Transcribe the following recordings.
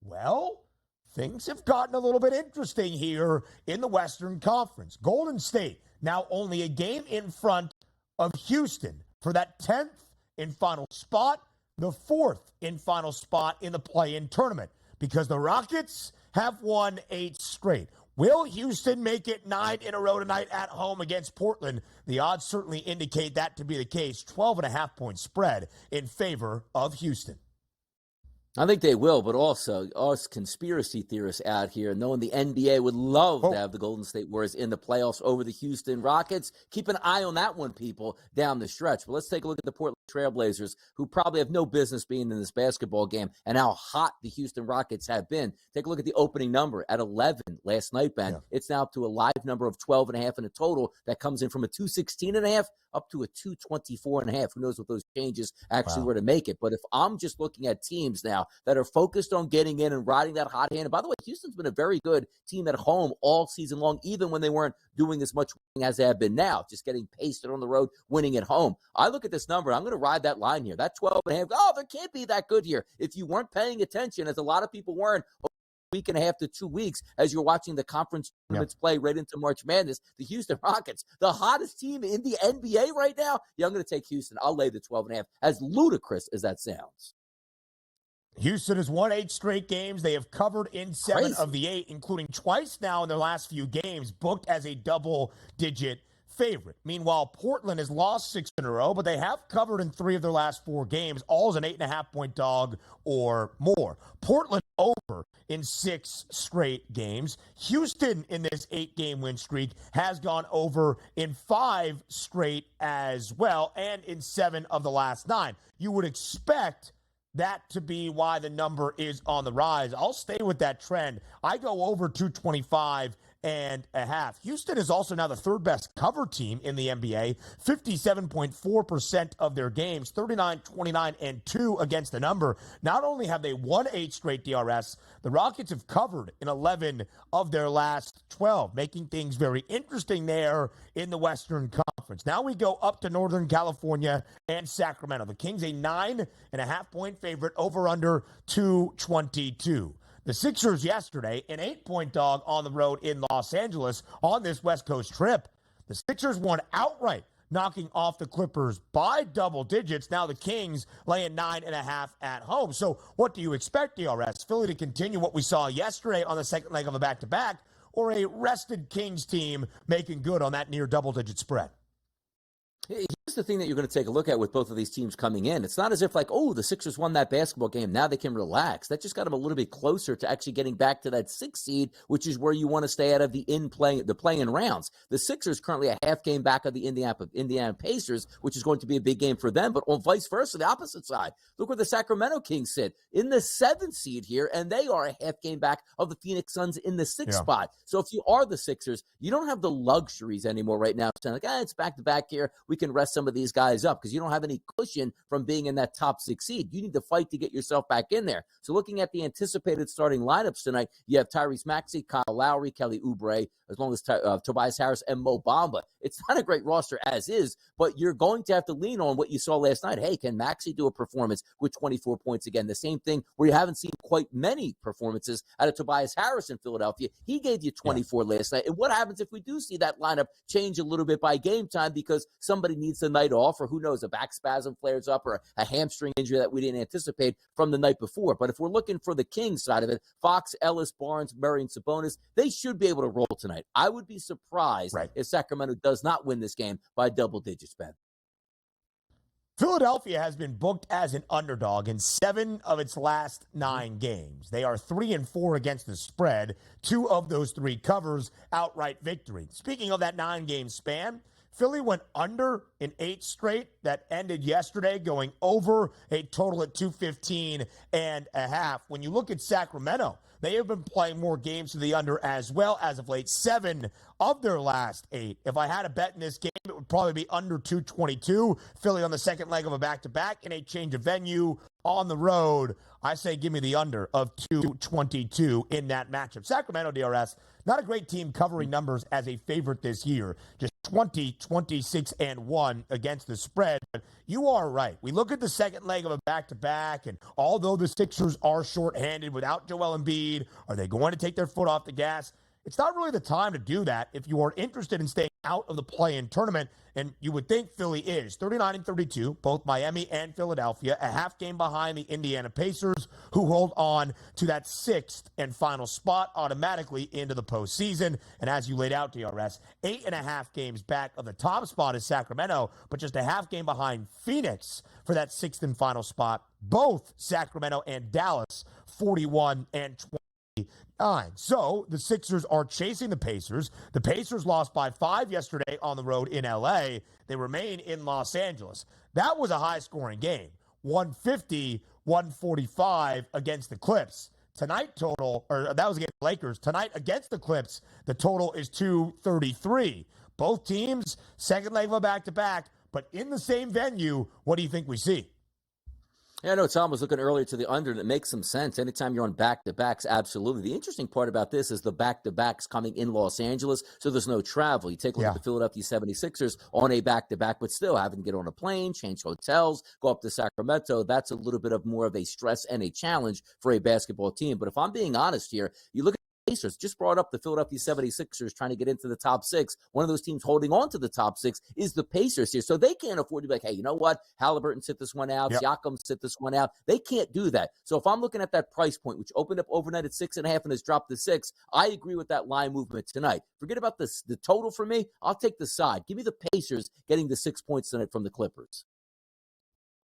Well, things have gotten a little bit interesting here in the Western Conference. Golden State now only a game in front of Houston for that 10th in final spot, the 4th in final spot in the play-in tournament, because the Rockets have won 8 straight. Will Houston make it 9 in a row tonight at home against Portland? The odds certainly indicate that to be the case. 12.5-point spread in favor of Houston. I think they will, but also us conspiracy theorists out here, knowing the NBA would love to have the Golden State Warriors in the playoffs over the Houston Rockets. Keep an eye on that one, people, down the stretch. But let's take a look at the Portland Trailblazers, who probably have no business being in this basketball game, and how hot the Houston Rockets have been. Take a look at the opening number at 11 last night, Ben. Yeah. It's now up to a live number of 12.5 in a total. That comes in from a 216.5 up to a 224.5. Who knows what those changes actually were to make it. But if I'm just looking at teams now that are focused on getting in and riding that hot hand, and by the way, Houston's been a very good team at home all season long, even when they weren't doing as much winning as they have been now, just getting pasted on the road, winning at home. I look at this number, I'm going to ride that line here. That 12.5, there can't be that good here. If you weren't paying attention, as a lot of people weren't, week and a half to 2 weeks as you're watching the conference tournaments play right into March Madness, the Houston Rockets, the hottest team in the NBA right now. Yeah, I'm going to take Houston. I'll lay the 12.5, as ludicrous as that sounds. Houston has won 8 straight games. They have covered in 7 of the 8, including twice now in their last few games, booked as a double-digit favorite. Meanwhile, Portland has lost 6 in a row, but they have covered in 3 of their last 4 games, all as an 8.5-point dog or more. Portland over in 6 straight games. Houston in this 8-game win streak has gone over in 5 straight as well, and in 7 of the last 9. You would expect that to be why the number is on the rise. I'll stay with that trend. I go over 225.5. Houston is also now the 3rd best cover team in the NBA. 57.4% of their games, 39, 29, and 2 against the number. Not only have they won 8 straight DRS, the Rockets have covered in 11 of their last 12, making things very interesting there in the Western Conference. Now we go up to Northern California and Sacramento. The Kings a 9.5-point favorite, over under 222. The Sixers yesterday, an 8-point dog on the road in Los Angeles on this West Coast trip. The Sixers won outright, knocking off the Clippers by double digits. Now the Kings laying 9.5 at home. So what do you expect, DRS? Philly to continue what we saw yesterday on the second leg of a back-to-back, or a rested Kings team making good on that near double-digit spread? Here's the thing that you're going to take a look at with both of these teams coming in. It's not as if like, the Sixers won that basketball game, now they can relax. That just got them a little bit closer to actually getting back to that 6th seed, which is where you want to stay out of the play-in rounds. The Sixers currently a half game back of the Indiana Pacers, which is going to be a big game for them, but on vice versa, the opposite side. Look where the Sacramento Kings sit in the 7th seed here, and they are a half game back of the Phoenix Suns in the 6th spot. So if you are the Sixers, you don't have the luxuries anymore right now. Saying like, it's back-to-back here. We can rest some of these guys up because you don't have any cushion from being in that top 6 seed. You need to fight to get yourself back in there. So looking at the anticipated starting lineups tonight, you have Tyrese Maxey, Kyle Lowry, Kelly Oubre, as long as Tobias Harris and Mo Bamba. It's not a great roster as is, but you're going to have to lean on what you saw last night. Hey, can Maxey do a performance with 24 points again? The same thing where you haven't seen quite many performances out of Tobias Harris in Philadelphia. He gave you 24 last night. And what happens if we do see that lineup change a little bit by game time because somebody needs a night off, or who knows, a back spasm flares up, or a hamstring injury that we didn't anticipate from the night before. But if we're looking for the Kings side of it, Fox, Ellis, Barnes, Murray, and Sabonis, they should be able to roll tonight. I would be surprised if Sacramento does not win this game by double digits, Ben. Philadelphia has been booked as an underdog in 7 of its last 9 games. They are 3-4 against the spread. 2 of those 3 covers, outright victory. Speaking of that 9-game span, Philly went under in 8 straight. That ended yesterday, going over a total at 215.5. When you look at Sacramento, they have been playing more games to the under as well as of late. 7 of their last 8. If I had a bet in this game, it would probably be under 222. Philly on the second leg of a back-to-back in a change of venue on the road. I say give me the under of 222 in that matchup. Sacramento, DRS, not a great team covering numbers as a favorite this year. Just 26-1 against the spread. But you are right. We look at the second leg of a back-to-back, and although the Sixers are shorthanded without Joel Embiid, are they going to take their foot off the gas? It's not really the time to do that if you are interested in staying out of the play-in tournament, and you would think Philly is. 39-32, both Miami and Philadelphia, a half game behind the Indiana Pacers, who hold on to that sixth and final spot automatically into the postseason. And as you laid out, DRS, 8.5 games back of the top spot is Sacramento, but just a half game behind Phoenix for that sixth and final spot. Both Sacramento and Dallas, 41-20. So the Sixers are chasing the Pacers. The Pacers lost by 5 yesterday on the road in LA. They remain in Los Angeles. That was a high-scoring game, 150-145 against the Clips. Tonight total, or that was against the Lakers. Tonight against the Clips, the total is 233. Both teams, second leg of a back-to-back, but in the same venue. What do you think we see? Yeah, I know Tom was looking earlier to the under, and it makes some sense. Anytime you're on back-to-backs, absolutely. The interesting part about this is the back-to-backs coming in Los Angeles, so there's no travel. You take a look at the Philadelphia 76ers on a back-to-back, but still having to get on a plane, change hotels, go up to Sacramento. That's a little bit of more of a stress and a challenge for a basketball team. But if I'm being honest here, you look at Pacers just brought up the Philadelphia 76ers trying to get into the top 6. One of those teams holding on to the top 6 is the Pacers here. So they can't afford to be like, hey, you know what? Halliburton sit this one out. Siakam sit this one out. They can't do that. So if I'm looking at that price point, which opened up overnight at 6.5 and has dropped to 6, I agree with that line movement tonight. Forget about this, the total for me. I'll take the side. Give me the Pacers getting the 6 points tonight from the Clippers.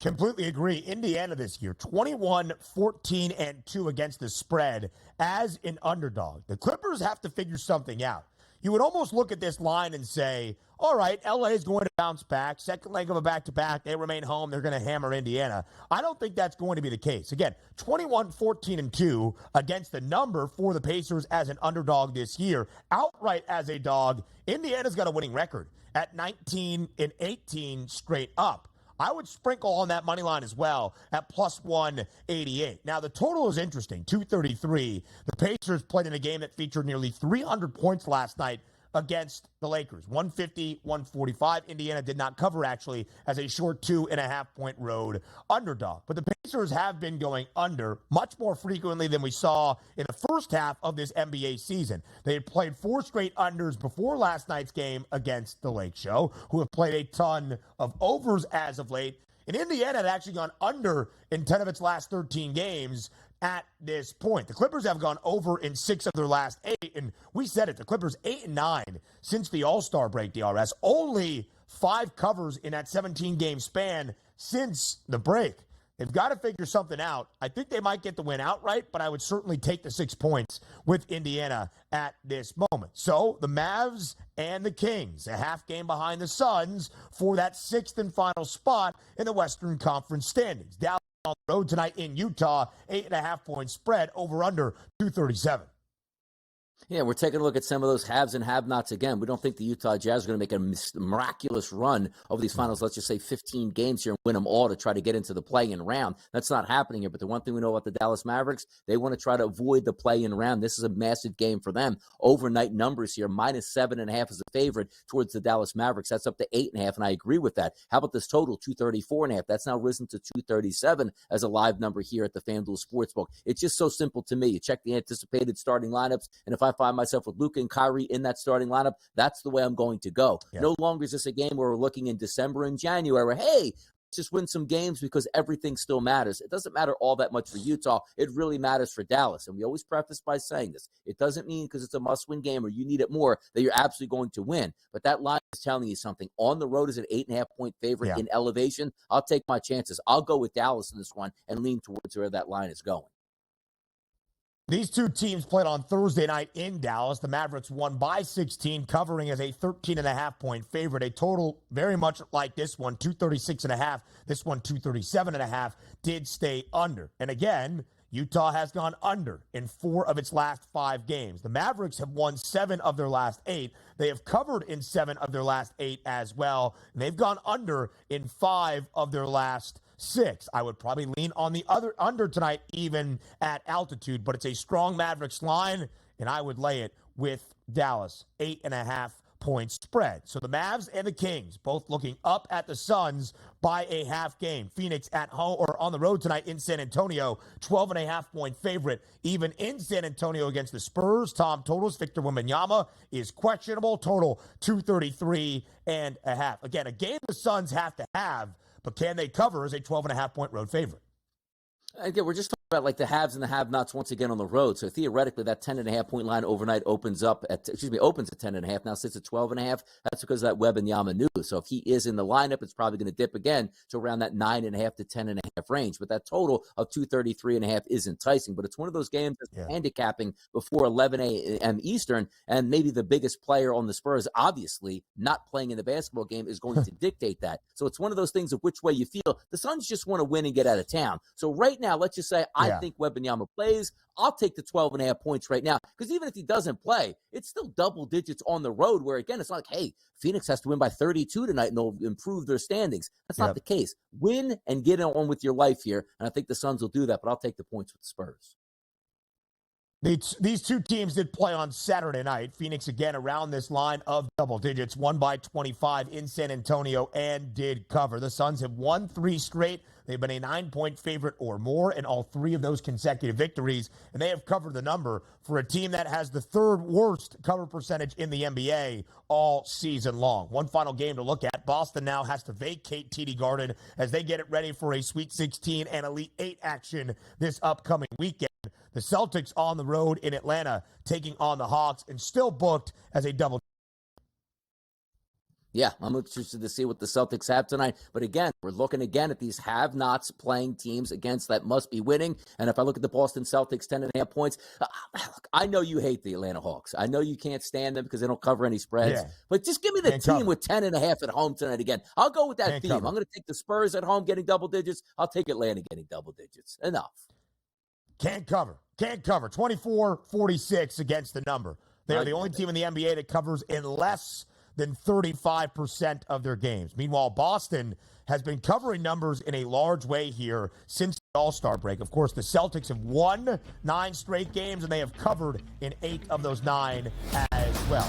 Completely agree. Indiana this year, 21-14-2 against the spread as an underdog. The Clippers have to figure something out. You would almost look at this line and say, all right, LA is going to bounce back. Second leg of a back-to-back. They remain home. They're going to hammer Indiana. I don't think that's going to be the case. Again, 21-14-2 against the number for the Pacers as an underdog this year. Outright as a dog, Indiana's got a winning record at 19-18 straight up. I would sprinkle on that money line as well at plus 188. Now, the total is interesting, 233. The Pacers played in a game that featured nearly 300 points last night against the Lakers. 150-145. Indiana did not cover, actually, as a short 2.5-point road underdog. But the Pacers have been going under much more frequently than we saw in the first half of this NBA season. They had played 4 straight unders before last night's game against the Lake Show, who have played a ton of overs as of late. And Indiana had actually gone under in 10 of its last 13 games at this point. The Clippers have gone over in 6 of their last 8, and we said it, the Clippers 8-9 since the All-Star break, DRS. Only 5 covers in that 17-game span since the break. They've got to figure something out. I think they might get the win outright, but I would certainly take the 6 points with Indiana at this moment. So the Mavs and the Kings, a half game behind the Suns for that 6th and final spot in the Western Conference standings. Dallas on the road tonight in Utah, 8.5-point spread, over under 237. Yeah, we're taking a look at some of those haves and have-nots again. We don't think the Utah Jazz are going to make a miraculous run over these finals, let's just say 15 games here and win them all to try to get into the play-in round. That's not happening here, but the one thing we know about the Dallas Mavericks, they want to try to avoid the play-in round. This is a massive game for them. Overnight numbers here, minus 7.5 is a favorite towards the Dallas Mavericks. That's up to 8.5, and I agree with that. How about this total, 234.5? That's now risen to 237 as a live number here at the FanDuel Sportsbook. It's just so simple to me. You check the anticipated starting lineups, and if I find myself with Luka and Kyrie in that starting lineup, that's the way I'm going to go. Yeah. No longer is this a game where we're looking in December and January where, hey, let's just win some games because everything still matters. It doesn't matter all that much for Utah. It really matters for Dallas. And we always preface by saying this. It doesn't mean because it's a must-win game or you need it more that you're absolutely going to win. But that line is telling you something. On the road is an 8.5-point favorite in elevation. I'll take my chances. I'll go with Dallas in this one and lean towards where that line is going. These two teams played on Thursday night in Dallas. The Mavericks won by 16, covering as a 13.5-point favorite. A total very much like this one, 236.5. This one, 237.5, did stay under. And again, Utah has gone under in 4 of its last 5 games. The Mavericks have won 7 of their last 8. They have covered in 7 of their last 8 as well. And they've gone under in 5 of their last 6. I would probably lean on the other under tonight, even at altitude, but it's a strong Mavericks line, and I would lay it with Dallas, 8.5 point spread. So the Mavs and the Kings both looking up at the Suns by a half game. Phoenix at home or on the road tonight in San Antonio, 12.5-point favorite. Even in San Antonio against the Spurs, Tom totals. Victor Wembanyama is questionable. Total 233.5. Again, a game the Suns have to have, but can they cover as a 12.5-point road favorite? Again, we're just talking about like the haves and the have-nots once again on the road. So theoretically, that 10.5-point line overnight opens at 10.5, now sits at 12.5. That's because of that Wembanyama news. So if he is in the lineup, it's probably going to dip again to around that 9.5 to 10.5 range. But that total of 233.5 is enticing. But it's one of those games that's handicapping before 11 a.m. Eastern, and maybe the biggest player on the Spurs, obviously not playing in the basketball game, is going to dictate that. So it's one of those things of which way you feel. The Suns just want to win and get out of town. So right now, let's just say I think Wembanyama plays. I'll take the 12.5 points right now, because even if he doesn't play, it's still double digits on the road, where, again, it's not like, hey, Phoenix has to win by 32 tonight and they'll improve their standings. That's not the case. Win and get on with your life here, and I think the Suns will do that, but I'll take the points with the Spurs. These two teams did play on Saturday night. Phoenix, again, around this line of double digits, won by 25 in San Antonio and did cover. The Suns have won 3 straight. They've been a 9-point favorite or more in all 3 of those consecutive victories, and they have covered the number for a team that has the 3rd worst cover percentage in the NBA all season long. One final game to look at. Boston now has to vacate TD Garden as they get it ready for a Sweet 16 and Elite 8 action this upcoming weekend. The Celtics on the road in Atlanta taking on the Hawks and still booked as a double. Yeah, I'm interested to see what the Celtics have tonight. But again, we're looking again at these have-nots playing teams against that must be winning. And if I look at the Boston Celtics, 10.5 points, I know you hate the Atlanta Hawks. I know you can't stand them because they don't cover any spreads. But just give me the team with 10.5 at home tonight again. I'll go with that theme. I'm going to take the Spurs at home getting double digits. I'll take Atlanta getting double digits. Enough. Can't cover. 24-46 against the number. They are the only team in the NBA that covers in less than 35% of their games. Meanwhile, Boston has been covering numbers in a large way here since the All-Star break. Of course, the Celtics have won 9 straight games, and they have covered in 8 of those 9 as well.